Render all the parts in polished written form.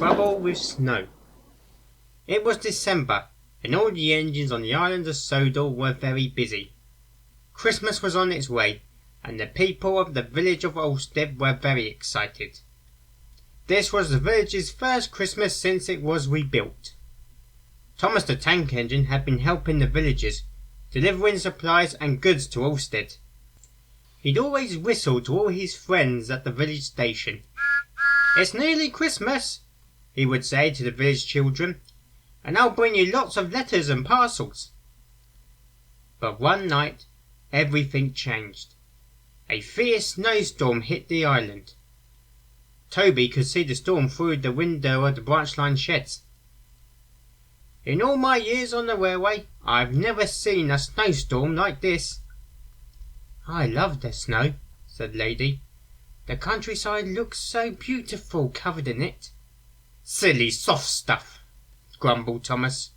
Trouble with Snow. It was December, and all the engines on the island of Sodor were very busy. Christmas was on its way, and the people of the village of Ulfstead were very excited. This was the village's first Christmas since it was rebuilt. Thomas the tank engine had been helping the villagers, delivering supplies and goods to Ulfstead. He'd always whistle to all his friends at the village station. "It's nearly Christmas," he would say to the village children, "and I'll bring you lots of letters and parcels." But one night everything changed. A fierce snowstorm hit the island. Toby could see the storm through the window of the branch line sheds. "In all my years on the railway, I've never seen a snowstorm like this." "I love the snow," said Lady. "The countryside looks so beautiful covered in it." "Silly soft stuff," grumbled Thomas.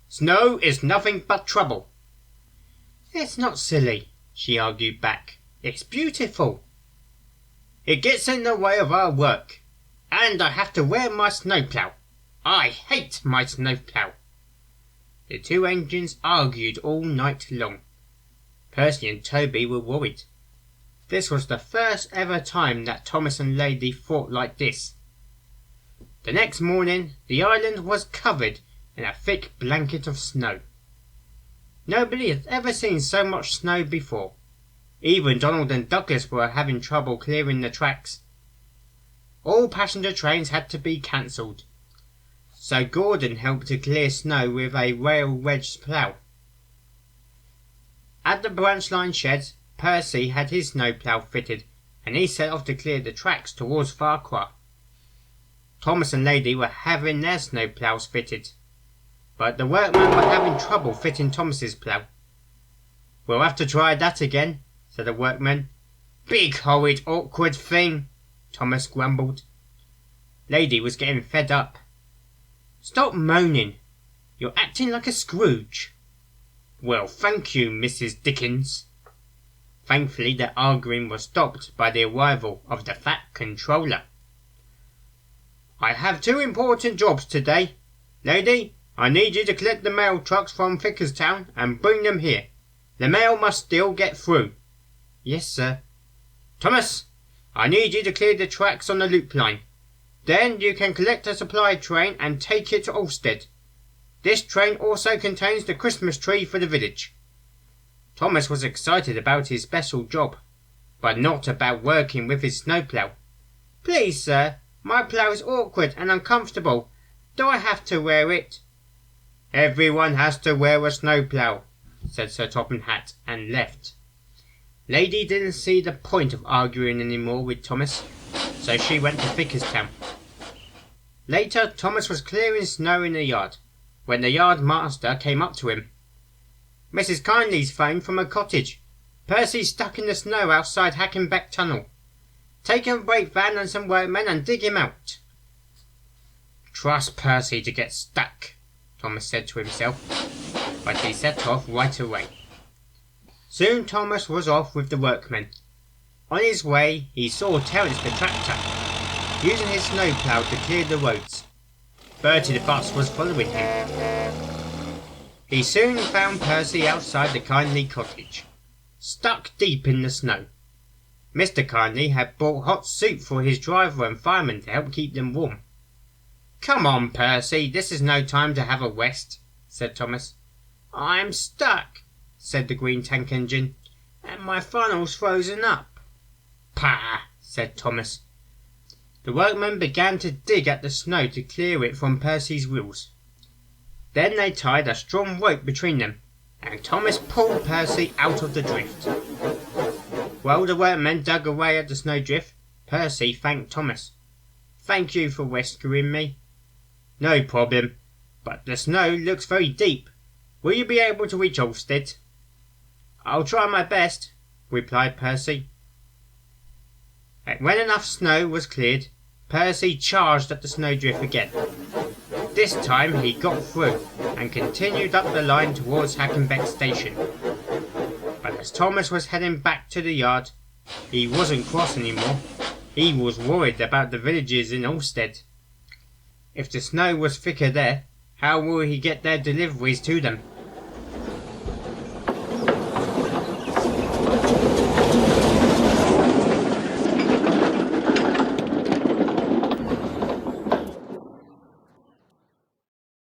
"Snow is nothing but trouble." "It's not silly," she argued back. "It's beautiful." "It gets in the way of our work, and I have to wear my snowplough. I hate my snowplough." The two engines argued all night long. Percy and Toby were worried. This was the first ever time that Thomas and Lady fought like this. The next morning the island was covered in a thick blanket of snow. Nobody had ever seen so much snow before. Even Donald and Douglas were having trouble clearing the tracks. All passenger trains had to be cancelled, so Gordon helped to clear snow with a rail wedge plough. At the branch line sheds, Percy had his snowplough fitted, and he set off to clear the tracks towards Farquhar. Thomas and Lady were having their snowploughs fitted, but the workmen were having trouble fitting Thomas's plough. "We'll have to try that again," said the workman. "Big horrid awkward thing," Thomas grumbled. Lady was getting fed up. "Stop moaning. You're acting like a Scrooge." "Well, thank you, Mrs. Dickens." Thankfully the arguing was stopped by the arrival of the fat controller. "I have two important jobs today. Lady, I need you to collect the mail trucks from Vickerstown and bring them here. The mail must still get through." "Yes, sir." "Thomas, I need you to clear the tracks on the loop line. Then you can collect a supply train and take it to Ulfstead. This train also contains the Christmas tree for the village." Thomas was excited about his special job, but not about working with his snowplough. "Please, sir, my plough is awkward and uncomfortable. Do I have to wear it?" "Everyone has to wear a snowplough," said Sir Topham Hatt, and left. Lady didn't see the point of arguing any more with Thomas, so she went to Vickerstown. Later, Thomas was clearing snow in the yard, when the yard master came up to him. "Mrs. Kindly's phoned from her cottage. Percy's stuck in the snow outside Hackenbeck Tunnel. Take a brake van and some workmen and dig him out." "Trust Percy to get stuck," Thomas said to himself, but he set off right away. Soon Thomas was off with the workmen. On his way he saw Terence the tractor, using his snowplough to clear the roads. Bertie the bus was following him. He soon found Percy outside the Kindly cottage, stuck deep in the snow. Mr. Kindly had brought hot soup for his driver and fireman to help keep them warm. "Come on, Percy, this is no time to have a rest," said Thomas. "I'm stuck," said the green tank engine, "and my funnel's frozen up." "Pah," said Thomas. The workmen began to dig at the snow to clear it from Percy's wheels. Then they tied a strong rope between them, and Thomas pulled Percy out of the drift. While the workmen dug away at the snowdrift, Percy thanked Thomas. "Thank you for rescuing me." "No problem, but the snow looks very deep. Will you be able to reach Ulfstead?" "I'll try my best," replied Percy. When enough snow was cleared, Percy charged at the snowdrift again. This time he got through and continued up the line towards Hackenbeck Station. But as Thomas was heading back to the yard, he wasn't cross anymore. He was worried about the villagers in Ulfstead. If the snow was thicker there, how will he get their deliveries to them?